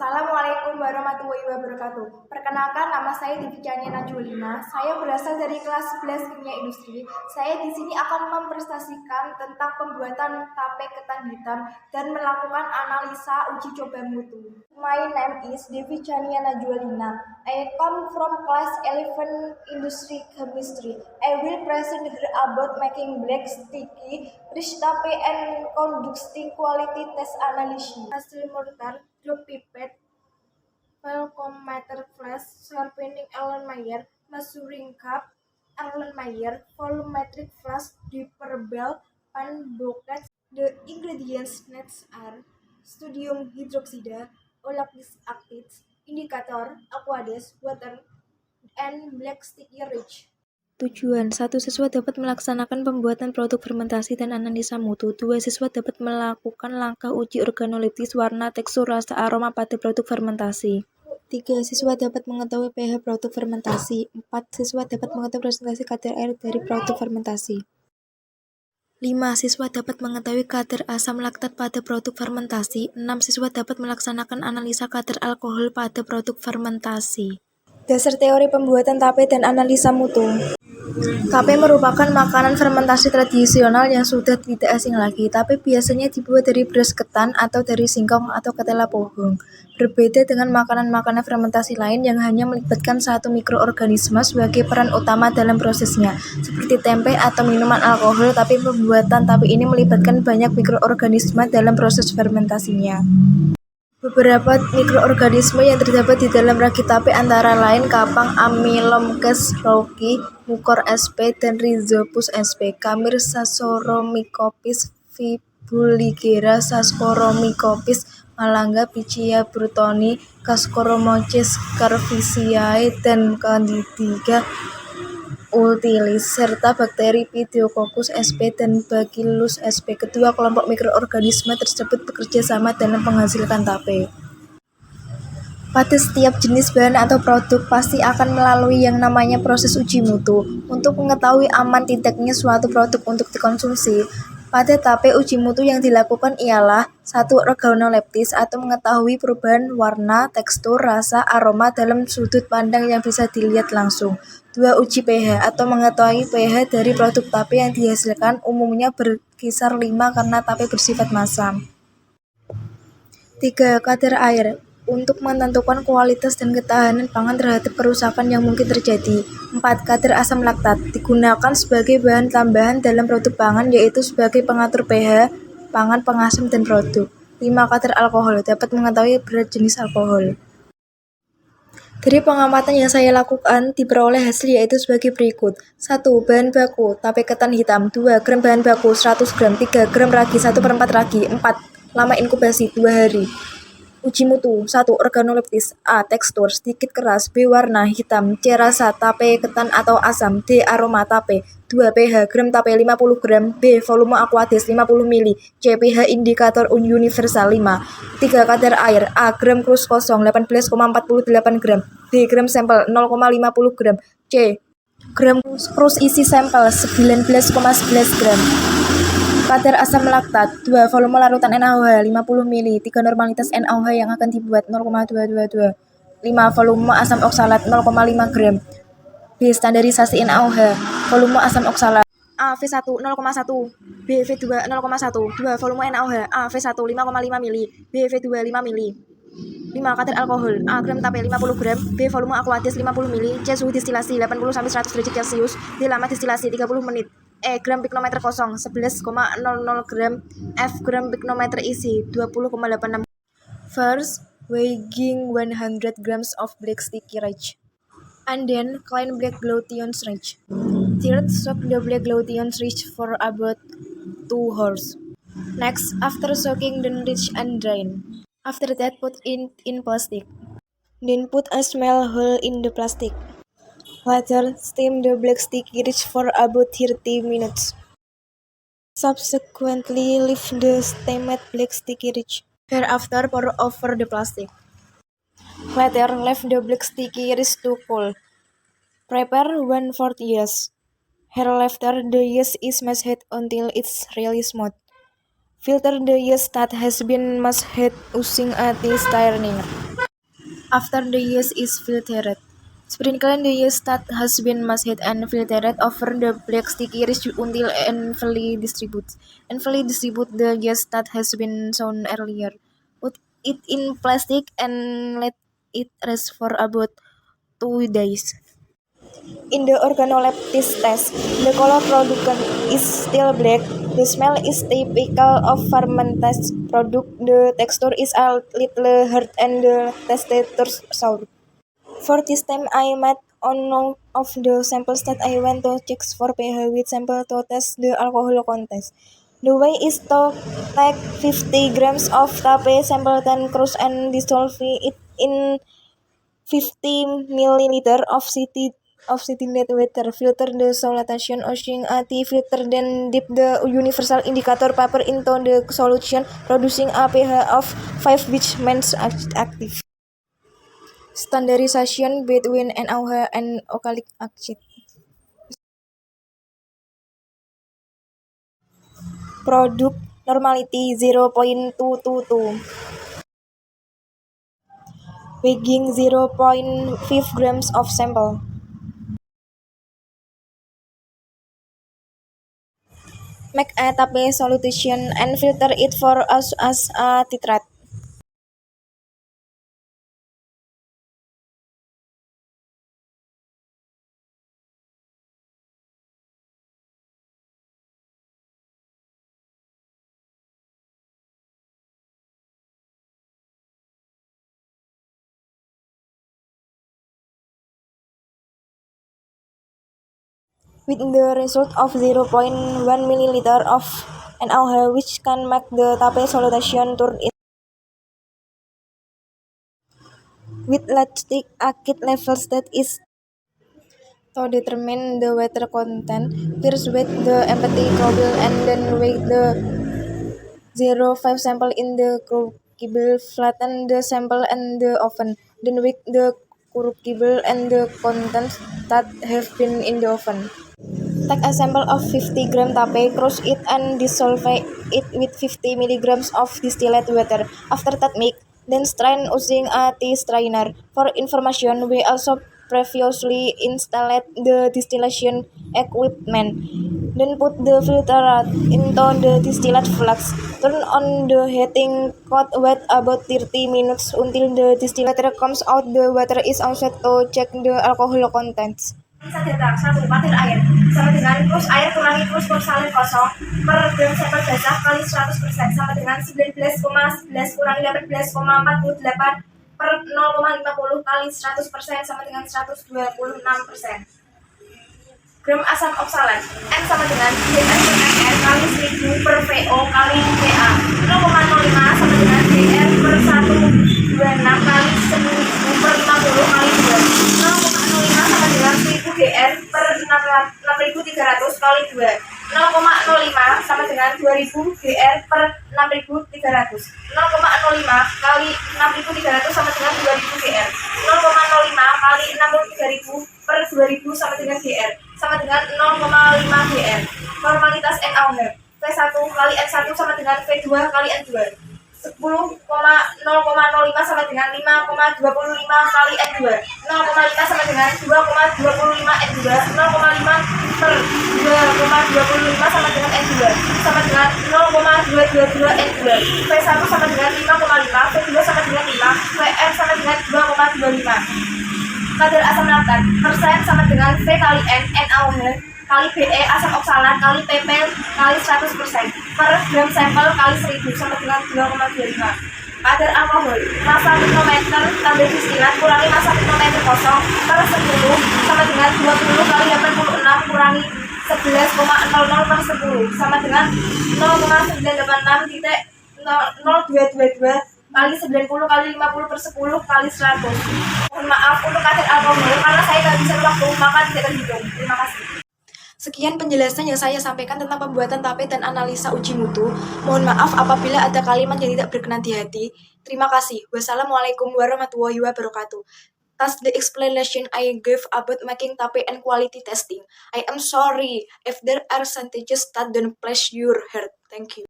Assalamualaikum warahmatullahi wabarakatuh. Perkenalkan, nama saya Divijania Najulina. Saya berasal dari kelas 11 Kimia Industri. Saya di sini akan mempresentasikan tentang pembuatan tape ketan hitam dan melakukan analisa uji coba mutu. My name is Divijania Najulina. I come from class 11 Industry Chemistry. I will present here about making black sticky rich tape and conducting quality test analysis. Hasil mortar, drop pipette, Velcometer flash, sharpening Erlenmeyer, measuring cup, Erlenmeyer, volumetric flash, dipper bell, pan buckets. The ingredients next are sodium hydroxide, lactic acid, indicator, aqueous, water, and black sticky rich. Tujuan: 1. Siswa dapat melaksanakan pembuatan produk fermentasi dan analisa mutu. 2. Siswa dapat melakukan langkah uji organoleptis, warna, tekstur, rasa, aroma pada produk fermentasi. 3. Siswa dapat mengetahui pH produk fermentasi. 4. Siswa dapat mengetahui presentasi kadar air dari produk fermentasi. 5. Siswa dapat mengetahui kadar asam laktat pada produk fermentasi. 6. Siswa dapat melaksanakan analisa kadar alkohol pada produk fermentasi. Dasar teori pembuatan tape dan analisa mutu. Tape merupakan makanan fermentasi tradisional yang sudah tidak asing lagi. Tape biasanya dibuat dari beras ketan atau dari singkong atau ketela pohon. Berbeda dengan makanan-makanan fermentasi lain yang hanya melibatkan satu mikroorganisme sebagai peran utama dalam prosesnya, seperti tempe atau minuman alkohol, tapi pembuatan tape ini melibatkan banyak mikroorganisme dalam proses fermentasinya. Beberapa mikroorganisme yang terdapat di dalam ragi tape antara lain kapang Amylomyces rauchi, Mucor sp, dan Rhizopus sp, Camir Saccharomycophis, Fibulligera Saccharomycophis, Malanga Pichia Burtoni, Cascoromyces cerevisiae, dan Candida utilis, serta bakteri Pediococcus sp dan Bacillus sp. Kedua kelompok mikroorganisme tersebut bekerja sama dalam menghasilkan tape. Pada setiap jenis bahan atau produk pasti akan melalui yang namanya proses uji mutu untuk mengetahui aman tidaknya suatu produk untuk dikonsumsi. Pada tape, uji mutu yang dilakukan ialah 1. Organoleptis atau mengetahui perubahan warna, tekstur, rasa, aroma dalam sudut pandang yang bisa dilihat langsung. 2. Uji pH atau mengetahui pH dari produk tape yang dihasilkan, umumnya berkisar 5 karena tape bersifat masam. 3. Kadar air untuk menentukan kualitas dan ketahanan pangan terhadap kerusakan yang mungkin terjadi. 4. Kadar asam laktat digunakan sebagai bahan tambahan dalam produk pangan, yaitu sebagai pengatur pH pangan, pengasam, dan produk. 5. Kadar alkohol dapat mengetahui berat jenis alkohol. Dari pengamatan yang saya lakukan, diperoleh hasil yaitu sebagai berikut. 1. Bahan baku, tape ketan hitam. 2. Gram bahan baku, 100 gram. 3. Gram ragi, 1/4 ragi. 4. Lama inkubasi, 2 hari. Uji mutu. 1. Organoleptis. A. Tekstur, sedikit keras. B. Warna, hitam. C. Rasa, tape ketan atau asam. D. Aroma, tape. 2. pH, gram tape 50 gram. B. Volume aqueous 50 ml. C. pH indikator universal 5. 3. Kadar air. A. Gram krus kosong 18,48 gram. B. Gram sampel 0,50 gram. C. Gram krus isi sampel 19,11 gram. Kadar asam laktat. 2. Volume larutan NaOH 50 ml. 3. Normalitas NaOH yang akan dibuat 0,222. 5. Volume asam oksalat 0,5 gram. B. Standarisasi NaOH. Volume asam oksalat. A. V1 0,1. B. V2 0,1. 2. Volume NaOH. A. V1 5,5 ml. B. V2 5 ml. 5. Kadar alkohol. A. Gram tape 50 gram. B. Volume aqueous 50 ml. C. Suhu distilasi 80-100 derajat Celcius. D. Lama distilasi 30 menit. E. Gram piknometer kosong 11,00 gram. F. Gram piknometer isi 20,86. First, weighing 100 grams of black sticky rich, and then clean black glutinous rich. Third, soak the black glutinous rich for about 2 hours. Next, after soaking the rich and drain. After that, put it in plastic. Then put a small hole in the plastic. Later, steam the black sticky rich for about 30 minutes. Subsequently, leave the steamed black sticky rich. Thereafter, pour over the plastic. Later, leave the black sticky rich to cool. Prepare 1/4 yeast. Hereafter, the yeast is mashed until it's really smooth. Filter the yeast that has been mashed using a tea strainer. After the yeast is filtered. Sprinkle the yeast that has been mashed and filtered over the black sticky rice until evenly distributed. Evenly distribute the yeast that has been sown earlier. Put it in plastic and let it rest for about 2 days. In the organoleptic test, the color product is still black. The smell is typical of fermented product. The texture is a little hard and the taste turns sour. For this time, I made one of the samples that I went to check for pH with sample to test the alcohol content. The way is to take 50 grams of tape sample, then crush and dissolve it in 50 milliliter of distilled water. Filter the solution using a tea filter, then dip the universal indicator paper into the solution, producing a pH of 5 which means active. Standardization between NaOH and oxalic acid. Product normality 0.222. Weighing 0.5 grams of sample. Make a tape solution and filter it for us as a titrate. With the result of 0.1 milliliter of NaOH, which can make the tape solution turn it with lactic acid levels that is to determine the water content. First weigh the empty crucible and then weigh the 0.5 sample in the crucible. Flatten the sample and the oven. Then weigh the crucible and the contents that have been in the oven. Take a sample of 50 gram tape, crush it and dissolve it with 50 milligrams of distilled water. After that mix, then strain using a tea strainer. For information, we also previously installed the distillation equipment. Then put the filter into the distilled flux. Turn on the heating code, wait about 30 minutes until the distilled water comes out. The water is also to check the alcohol contents. Data 1 patir air sama dengan krus air kurangi krus porsalin kosong per gram sampel basah kali 100% sama dengan 19,11 kurangi 18,48 per 0,50 kali 100% sama dengan 126%. Gram asam oksalat N sama dengan Dn per ml kali 1000 per VO kali VA 0,05 sama dengan Dr per 126 kali 1000 per 50 kali 2 0,05 sama dengan 1000 Dr per 6300 kali 2 0,05 sama dengan 2000 Dr per 6300 0,05 kali 6300 sama dengan 2000 Dr 0,05 kali 6300 per 2000 sama dengan Dr sama dengan 0,5 Dr. Normalitas NaOH V1 kali N1 sama dengan V2 kali N2 10,005 sama dengan 5,25 kali N2 0,5 sama dengan 2,25 N2 0,5 per 2,25 sama dengan N2 sama dengan 0,222 N2 V1 sama dengan 5,5 V2 sama dengan 5 Vn sama dengan 2,25 kadar asam laktat persen sama dengan V kali N NaOH kali Be asam oksalat kali Pp kali 100% per gram sampel kali 1000 sama dengan 2,25. Kadar alkohol massa mikrometer tambah distilat kurangi massa mikrometer kosong per 10 sama dengan 20 kali 86 kurangi 11,00 per 10 sama dengan 0,986 titik 0,0222 kali 90 kali 50 per 10 kali 100. Mohon maaf untuk kadar alkohol karena saya nggak bisa waktu maka tidak terhitung. Terima kasih. Sekian penjelasan yang saya sampaikan tentang pembuatan tape dan analisa uji mutu. Mohon maaf apabila ada kalimat yang tidak berkenan di hati. Terima kasih. Wassalamualaikum warahmatullahi wabarakatuh. That's the explanation I gave about making tape and quality testing. I am sorry if there are sentences that don't please your heart. Thank you.